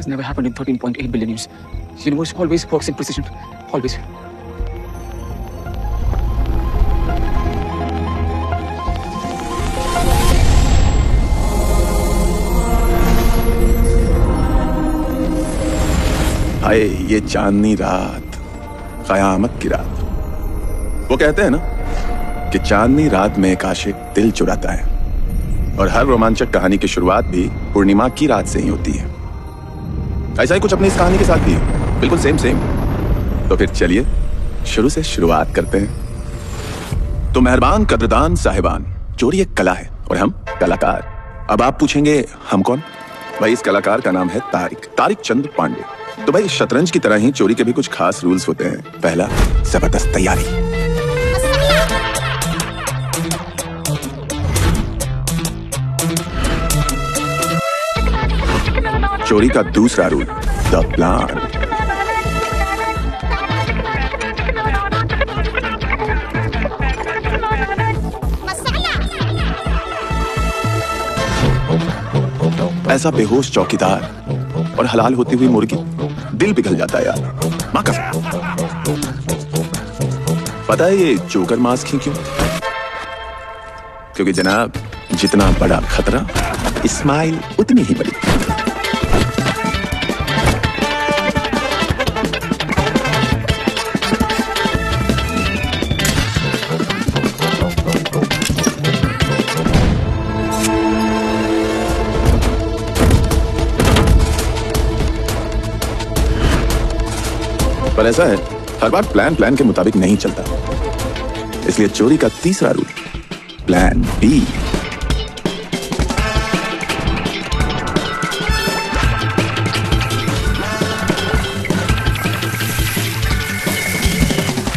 has never happened in 13.8 billion years. The universe always works in precision. Always. हाय ये चांदनी रात, कयामत की रात। वो कहते हैं ना कि चांदनी रात में एक आशिक दिल चुराता है, और हर रोमांचक कहानी की शुरुआत भी पूर्णिमा की रात से ही होती है। ऐसा ही कुछ अपनी इस कहानी के साथ भी है, बिल्कुल सेम सेम। तो फिर चलिए शुरू से शुरुआत करते हैं। तो मेहरबान कदरदान साहिबान, चोरी एक कला है और हम कलाकार। अब आप पूछेंगे हम कौन? भाई इस कलाकार का नाम है तारिक चंद पांडे। तो भाई शतरंज की तरह ही चोरी के भी कुछ खास रूल्स होते हैं। पहला, जबरदस्त तैयारी। चोरी का दूसरा रूल, द प्लान। ऐसा बेहोश चौकीदार और हलाल होती हुई मुर्गी, दिल पिघल जाता है यार। माँ कसम। पता है ये जोकर मास्क ही क्यों? क्योंकि जनाब जितना बड़ा खतरा, स्माइल उतनी ही बड़ी। पर ऐसा है, हर बार प्लान के मुताबिक नहीं चलता। इसलिए चोरी का तीसरा रूल, प्लान बी।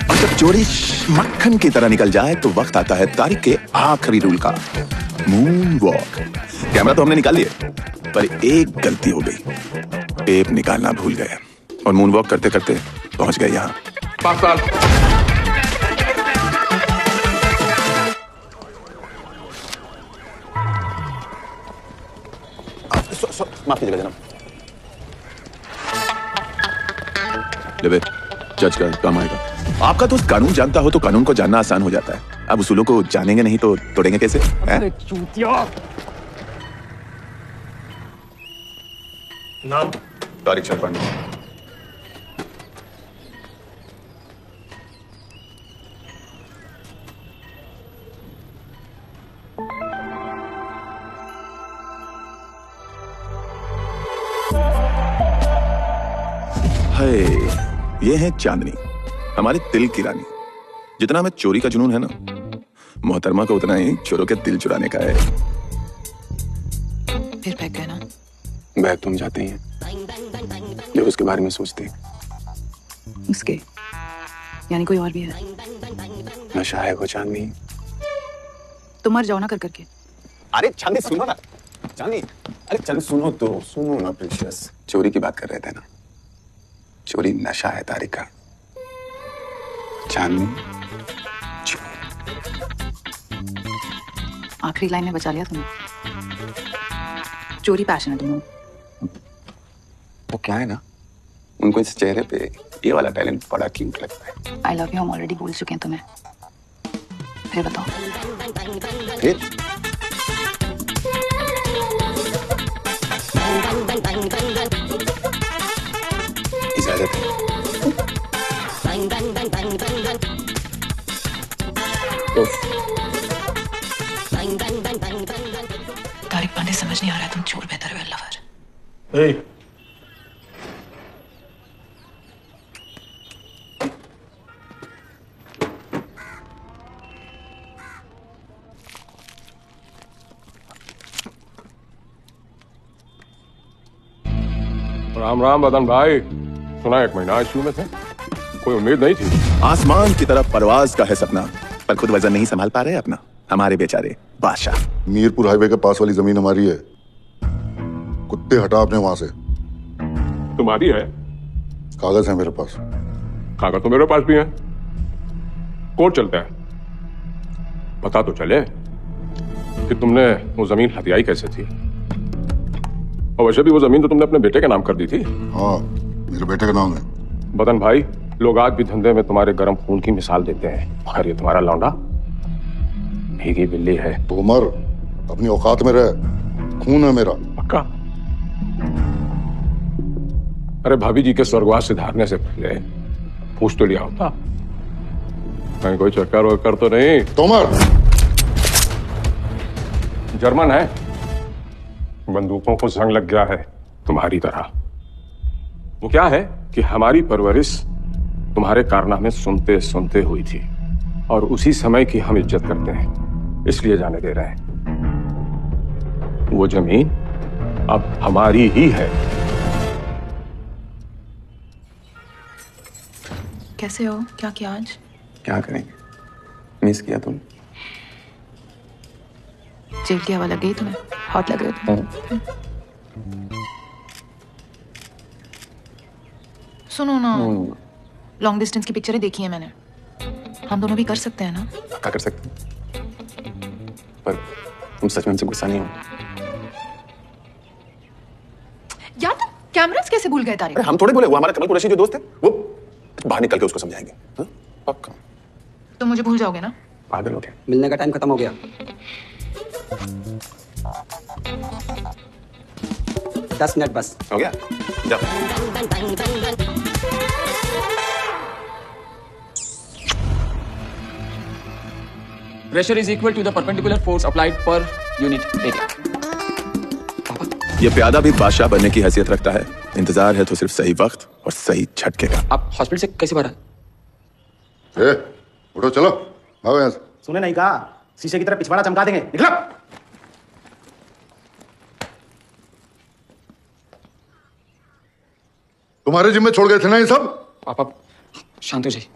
और जब चोरी मक्खन की तरह निकल जाए तो वक्त आता है तारिक के आखिरी रूल का, मून वॉक। कैमरा तो हमने निकाल लिया, पर एक गलती हो गई। टेप निकालना भूल गए और मून वॉक करते करते पहुंच गए यहाँ। 5 साल। माफ कीजिएगा जनाब। ले जज का काम आएगा। आपका दोस्त कानून जानता हो तो कानून को जानना आसान हो जाता है। अब उसूलों को जानेंगे नहीं तो तोड़ेंगे कैसे? नाम? तारिक चंद पांडे। हाय, ये है चांदनी, हमारे दिल की रानी। जितना हमें चोरी का जुनून है ना, मोहतरमा को उतना ही चोरों के दिल चुराने का है। फिर फेंक गए ना? बैग तुम जाते ही हैं जो उसके बारे में सोचते हैं। उसके यानी कोई और भी है? नशा है वो चांदनी। तुम मर जाओ ना कर करके। अरे चांदनी सुनो ना, चांदनी, अरे चल सुनो ना प्रीशियस। चोरी की बात कर रहे थे ना। चोरी नशा है तारिक का। चांदनी आखिरी लाइन में बचा लिया तुमने। चोरी पैशन है तुम्हें। वो क्या है ना, उनको इस चेहरे पे ये वाला टैलेंट बड़ा क्यूट लगता है। आई लव यू हम ऑलरेडी बोल चुके हैं तुम्हें। फिर बताओ। फिर इजाजत है। तारिक पांडे, समझ नहीं आ रहा है तुम चोर बेहतर है लवर। राम राम बदन भाई। सुना 1 महीना आईसीयू में थे, कोई उम्मीद नहीं थी। आसमान की तरफ परवाज का है सपना, पर खुद वजन नहीं संभाल पा रहे अपना हमारे बेचारे बादशाह। मीरपुर हाईवे के पास वाली जमीन हमारी है। कुत्ते हटा आपने वहां से। तुम्हारी है? कागज है मेरे पास। कागज तो मेरे पास भी है। कोर्ट चलता है, पता तो चले कि तुमने वो जमीन हथियाई कैसे थी। और वैसे भी वो जमीन तो तुमने अपने बेटे के नाम कर दी थी। हाँ, मेरे बेटे का नाम है। बदन भाई, लोग आज भी धंधे में तुम्हारे गर्म खून की मिसाल देते हैं, मगर ये तुम्हारा लौंडा भीगी बिल्ली है। तो उमर, अपनी औकात में रह, खून है मेरा। पक्का? अरे भाभी जी के स्वर्गवास सिधारने से पहले पूछ तो लिया होता, कहीं कोई चक्कर वक्कर तो नहीं। तोमर, जर्मन है, बंदूकों को जंग लग गया है तुम्हारी तरह। वो क्या है कि हमारी परवरिश तुम्हारे कारनामे सुनते सुनते हुई थी, और उसी समय की हम इज्जत करते हैं, इसलिए जाने दे रहे हैं। वो जमीन अब हमारी ही है। कैसे हो? क्या किया आज? क्या करेंगे, मिस किया तुम। जेल की हवा लग गई तुम्हें? हॉट लग रहे हो तुम। सुनो ना, लॉन्ग डिस्टेंस की पिक्चरें देखी है मैंने, हम दोनों भी कर सकते हैं ना? क्या कर सकते हैं? पर तुम सच में हमसे गुस्सा नहीं हो? यार तुम कैमरास कैसे भूल गए तारिक? अरे हम थोड़े बोले, वो हमारा कमल कुरैशी जो दोस्त है, वो बाहर निकल के उसको समझाएंगे। हाँ? पक्का। तुम मुझे भूल जाओगे ना? पागल हो गया। मिलने का टाइम खत्म हो गया। 10 मिनट बस। हो गया? जाओ। Pressure is equal to the perpendicular force applied per unit area. ये प्यादा भी बादशाह बनने की हैसियत रखता है। इंतजार है तो सिर्फ सही वक्त और सही झटके का। आप हॉस्पिटल से कैसे बाहर आए? उठो, चलो, भागो यहाँ से। सुने नहीं कहा, शीशे की तरफ पिछवाड़ा चमका देंगे। निकलो। तुम्हारे जिम्मे छोड़ गए थे ना ये सब? आप शांत हो जाइए।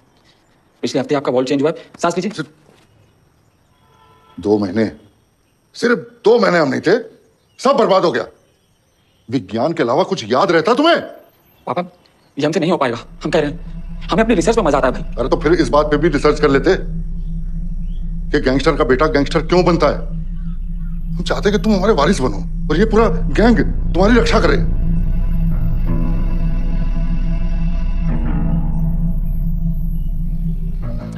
पिछले हफ्ते आपका वॉल्ट चेंज हुआ है, सांस लीजिए। 2 महीने, सिर्फ 2 महीने हम नहीं थे, सब बर्बाद हो गया। विज्ञान के अलावा कुछ याद रहता तुम्हें? पापा, ये हमसे नहीं हो पाएगा, हम कह रहे हैं। हमें अपनी रिसर्च में मजा आता है भाई। अरे तो फिर इस बात पे भी रिसर्च कर लेते कि गैंगस्टर का बेटा गैंगस्टर क्यों बनता है। हम चाहते कि तुम हमारे वारिस बनो और ये पूरा गैंग तुम्हारी रक्षा करे।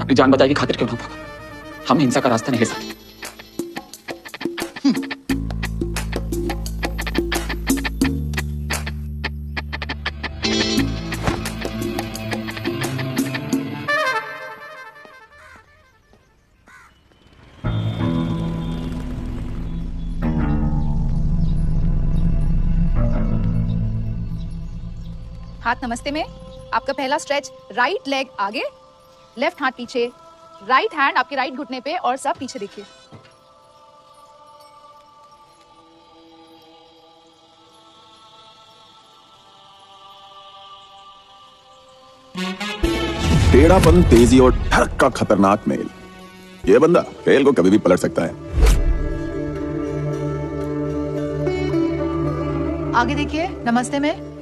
अपनी जान बचाए की खातिर क्यों ना पापा, हम हिंसा का रास्ता नहीं ले सकते। हाथ नमस्ते में आपका पहला स्ट्रेच, राइट लेग आगे, लेफ्ट हाथ पीछे, राइट हैंड आपके राइट घुटने पे और सब पीछे देखिए। टेढ़ापन, तेजी और धड़क का खतरनाक मेल। ये बंदा खेल को कभी भी पलट सकता है। आगे देखिए, नमस्ते में।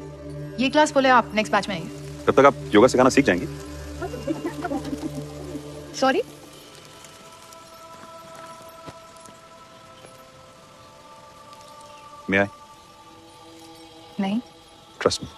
ये क्लास फुल है, आप नेक्स्ट बैच में आइए। तब तक आप योगा सिखाना सीख जाएंगी। Sorry, may I? नहीं। Trust me.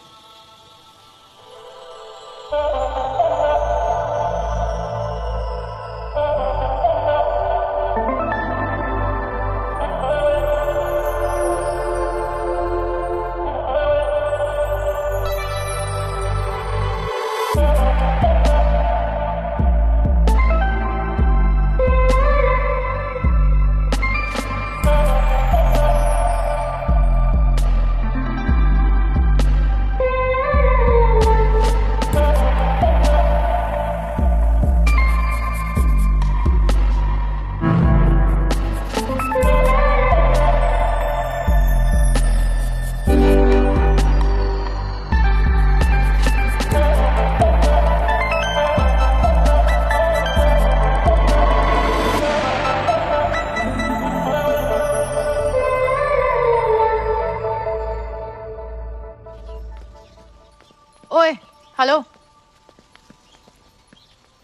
ओए, हेलो,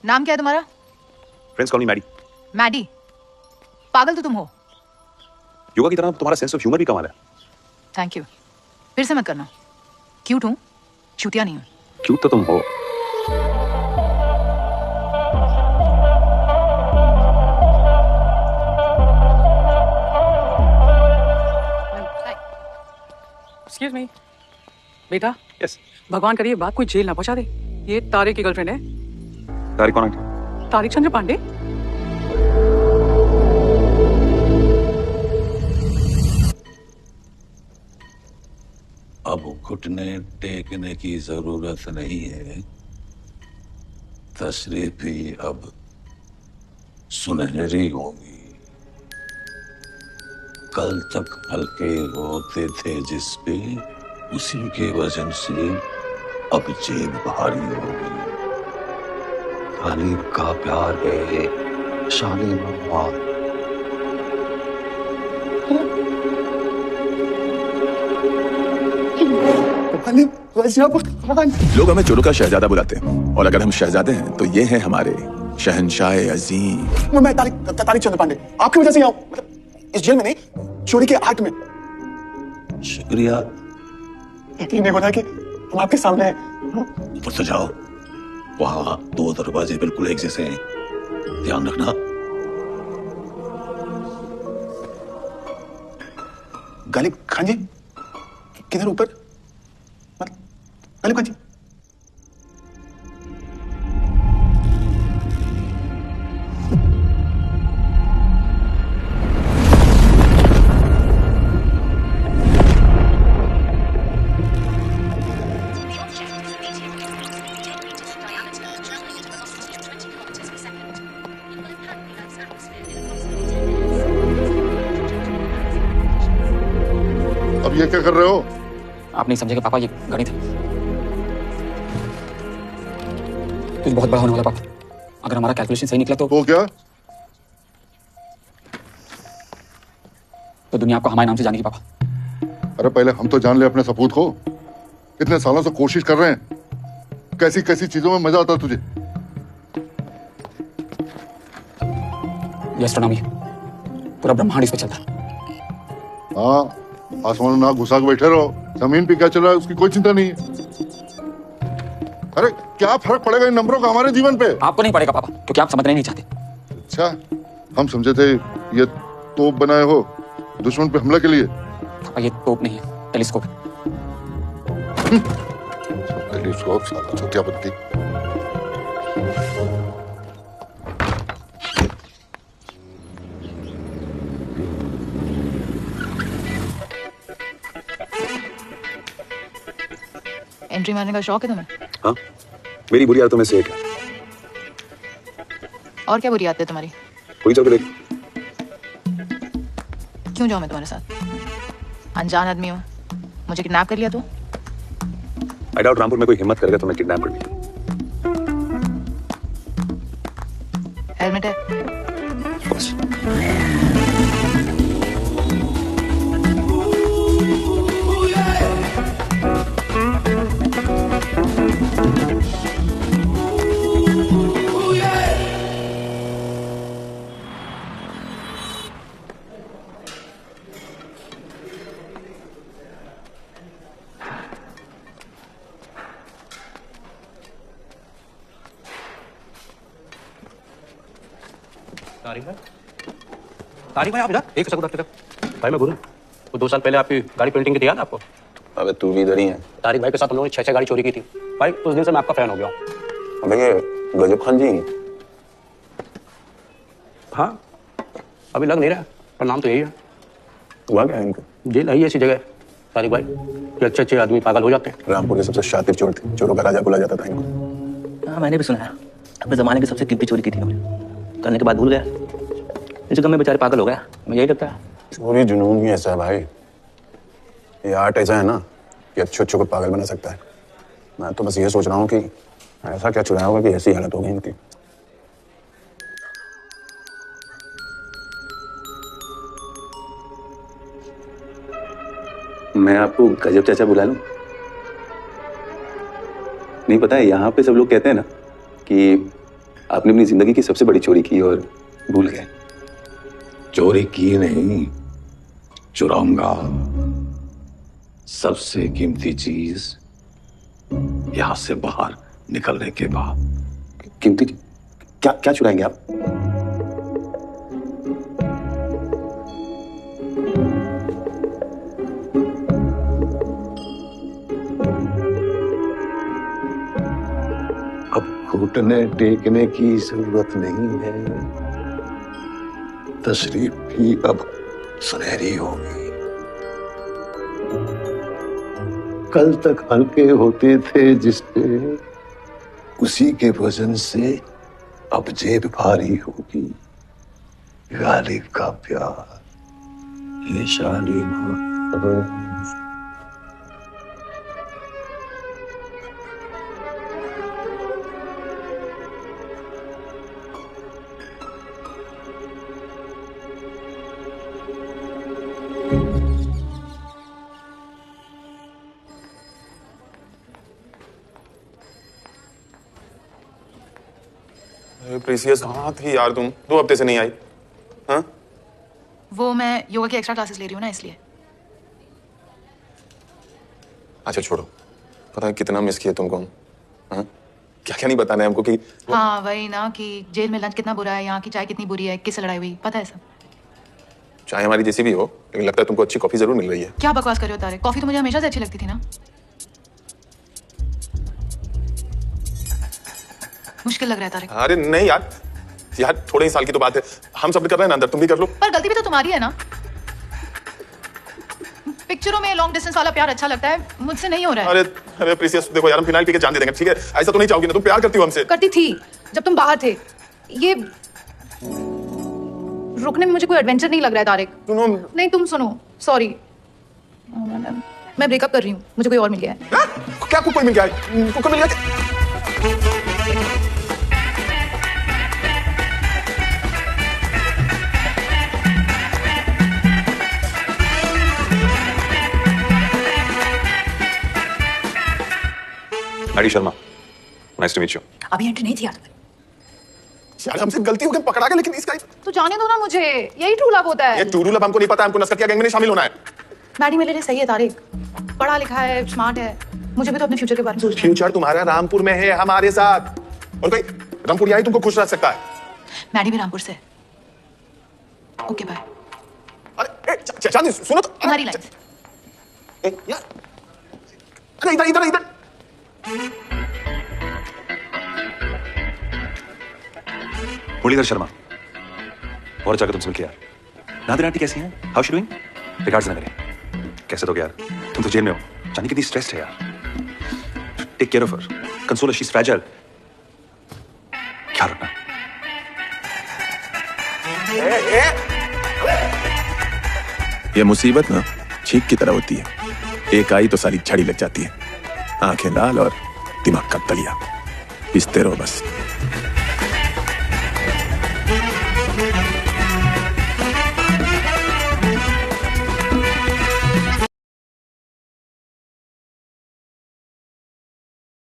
नाम क्या है तुम्हारा? Friends call me Maddy. Maddy? पागल तो तुम हो। योगा की तरह तुम्हारा सेंस ऑफ ह्यूमर भी कमाल है। Thank you. फिर से मत करना। क्यूट हूँ, चूतिया नहीं हूँ। क्यूट तो तुम हो। एक्सक्यूज मी बेटा, यस। भगवान करिए बात कोई जेल ना पहुंचा दे। ये तारिक की गर्लफ्रेंड है। तारिक कौन है? तारिक चंद्र पांडे। अब घुटने टेकने की जरूरत नहीं है। तशरीफ भी अब सुनहरी होगी। कल तक हल्के होते थे जिस पे, उसी के वजन से अब जेब भारी होगी। तारीफ का प्यार है शानी मम्मा। लोग हमें चोरों का शहजादा बुलाते हैं, और अगर हम शहजादे हैं तो ये हैं हमारे शहंशाह अजीम। मैं तारिक चंद्र पांडे आपकी वजह से यहाँ मतलब इस जेल में नहीं, चोरी के एक्ट में। शुक्रिया। यकीन नहीं हो रहा कि हम आपके सामने हैं। ऊपर से जाओ, वहां 2 दरवाजे बिल्कुल एक जैसे हैं, ध्यान रखना। गालिब खान जी किधर? ऊपर मतलब गालिब खान जी। अब ये क्या कर रहे हो? आप नहीं समझेंगे पापा, ये गणित है। कुछ बहुत बड़ा होने वाला पापा। अगर हमारा कैलकुलेशन सही निकला तो क्या? तो दुनिया आपको हमारे नाम से जानेगी पापा। अरे पहले हम तो जान ले अपने सपूत को। इतने सालों से कोशिश कर रहे हैं, कैसी कैसी चीजों में मजा आता है तुझे। ये एस्ट्रोनॉमी है, पूरा ब्रह्मांड इस पे चलता है। हाँ, आसमान में ना घुसा के बैठे रहो, जमीन पे क्या चल रहा है उसकी कोई चिंता नहीं है। अरे क्या फर्क पड़ेगा इन नंबरों का हमारे जीवन पे? आपको नहीं पड़ेगा पापा, क्योंकि आप समझना नहीं चाहते। अच्छा, हम समझे थे ये तोप बनाए हो दुश्मन पे हमला के लिए। पापा ये तोप नहीं है, टेलीस्कोप है। टेलीस्कोप साला चूतिया बत्ती। एंट्री मारने का शौक है तुम्हें? हाँ, मेरी बुरी आदतों में से एक है। और क्या बुरी आदत है तुम्हारी? कोई चल के देख। क्यों जाऊं मैं तुम्हारे साथ? अनजान आदमी हो, मुझे किडनैप कर लिया तो? आई डाउट रामपुर में कोई हिम्मत करेगा तो मैं किडनैप कर लिया। हेलमेट है? बस। तारिक भाई आप इधर एक सेकंड तक भाई मैं बोलूं, वो 2 साल पहले आपकी गाड़ी पेंटिंग की थी, याद है आपको? अबे तू भी इधर ही है। तारिक भाई के साथ हम लोगों ने 6 गाड़ी चोरी की थी भाई। उस दिन से मैं आपका फैन हो गया हूँ। अबे ये गजब खान जी। हाँ, अभी लग नहीं रहा पर नाम तो यही है। हुआ क्या है इनको? जेल है ही ऐसी जगह तारिक भाई, ये अच्छे आदमी पागल हो जाते हैं। रामपुर के सबसे शातिर चोर थे, चोरों का राजा बोला जाता था इनको। हाँ मैंने भी सुना है, अपने जमाने की सबसे कीमती चोरी की थी उन्होंने, करने के बाद भूल गया। इस गम में बेचारे पागल हो गया, मुझे यही लगता है। चोरी जुनून ही ऐसा है भाई, ये आर्ट ऐसा है ना कि अच्छे को पागल बना सकता है। मैं तो बस ये सोच रहा हूँ कि ऐसा क्या चुराया होगा कि ऐसी हालत होगी इनकी। मैं आपको गजब चाचा बुला लूं? नहीं पता है, यहाँ पे सब लोग कहते हैं ना कि आपने अपनी जिंदगी की सबसे बड़ी चोरी की और भूल गए। चोरी की नहीं, चुराऊंगा। सबसे कीमती चीज यहां से बाहर निकलने के बाद। कीमती क्या क्या चुराएंगे आप? अब घुटने टेकने की जरूरत नहीं है, तशरीफ भी अब सुनहरी होगी। कल तक हल्के होते थे जिसपे, उसी के वजन से अब जेब भारी होगी। गालिब का प्यार, ये शालीमार। प्रीसियस कहाँ थी यार तुम? 2 हफ्ते से नहीं आई। हाँ? वो मैं योगा की एक्स्ट्रा क्लासेस ले रही हूँ ना, इसलिए। अच्छा छोड़ो, पता है कितना मिस किया तुमको हम। हाँ? क्या क्या नहीं बताना है हमको कि हाँ वही ना, कि जेल में लंच कितना बुरा है, यहाँ की चाय कितनी बुरी है, किससे लड़ाई हुई, पता है सब। चाहे हमारी जैसी भी हो, लेकिन लगता है तुमको अच्छी कॉफी जरूर मिल रही है। क्या बकवास कर रहे हो तारे? कॉफी तो मुझे हमेशा से अच्छी लगती थी ना। मुश्किल लग रहा है तारे। अरे नहीं यार, थोड़े ही साल की तो बात है। हम सब कर रहे हैं ना अंदर, तुम भी कर लो। पर गलती भी तो तुम्हारी है ना। पिक्चरों में लॉन्ग डिस्टेंस वाला प्यार अच्छा लगता है, मुझसे नहीं हो रहा है। अरे प्रीसियस देखो यार, हम फिनाइल पी के जान दे देंगे, ठीक है? ऐसा तो नहीं चाहोगी ना? तुम प्यार करती हो हमसे। करती थी जब तुम बाहर थे। ये रुकने में मुझे कोई एडवेंचर नहीं लग रहा है तारिक। सुनो, नहीं तुम सुनो, सॉरी मैं ब्रेकअप कर रही हूँ, मुझे कोई और मिल गया है। क्या कोई मिल गया है? कोई मिल गया? Aadi Sharma, nice to meet you. अभी एंट्री नहीं थी यार हमसे गलती हो गई, पकड़ा गया, लेकिन इसका तो जाने दो ना मुझे, यही ट्रू लव होता है। ये ट्रू लव हमको नहीं पता, हमको नस्कतिया गैंग में नहीं शामिल होना है। मैडी मेरे लिए सही है तारिक, पढ़ा लिखा है, स्मार्ट है, मुझे भी तो अपने फ्यूचर के बारे में सोचना है। फ्यूचर तुम्हारा रामपुर में है, हमारे साथ। और कोई रामपुर आई तुमको खुश रख सकता है। मैडी भी रामपुर से। Okay bye. अरे चांदी सुनो तो, तुम्हारी लाइन। यार अरे इधर इधर इधर। मुरलीधर शर्मा, और अच्छा तुमसे मिलके यार। नादिर आंटी कैसी हैं? How she doing? रिगार्ड्स ना करें। कैसे तो यार, तुम तो जेल में हो, जानी कितनी स्ट्रेस्ड है यार। Take care of her, console her, she is fragile. ख्याल रखना। ये मुसीबत ना छींक की तरह होती है, एक आई तो सारी झड़ी लग जाती है। आंखें लाल और दिमाग का तलिया, पिसते रहो बस।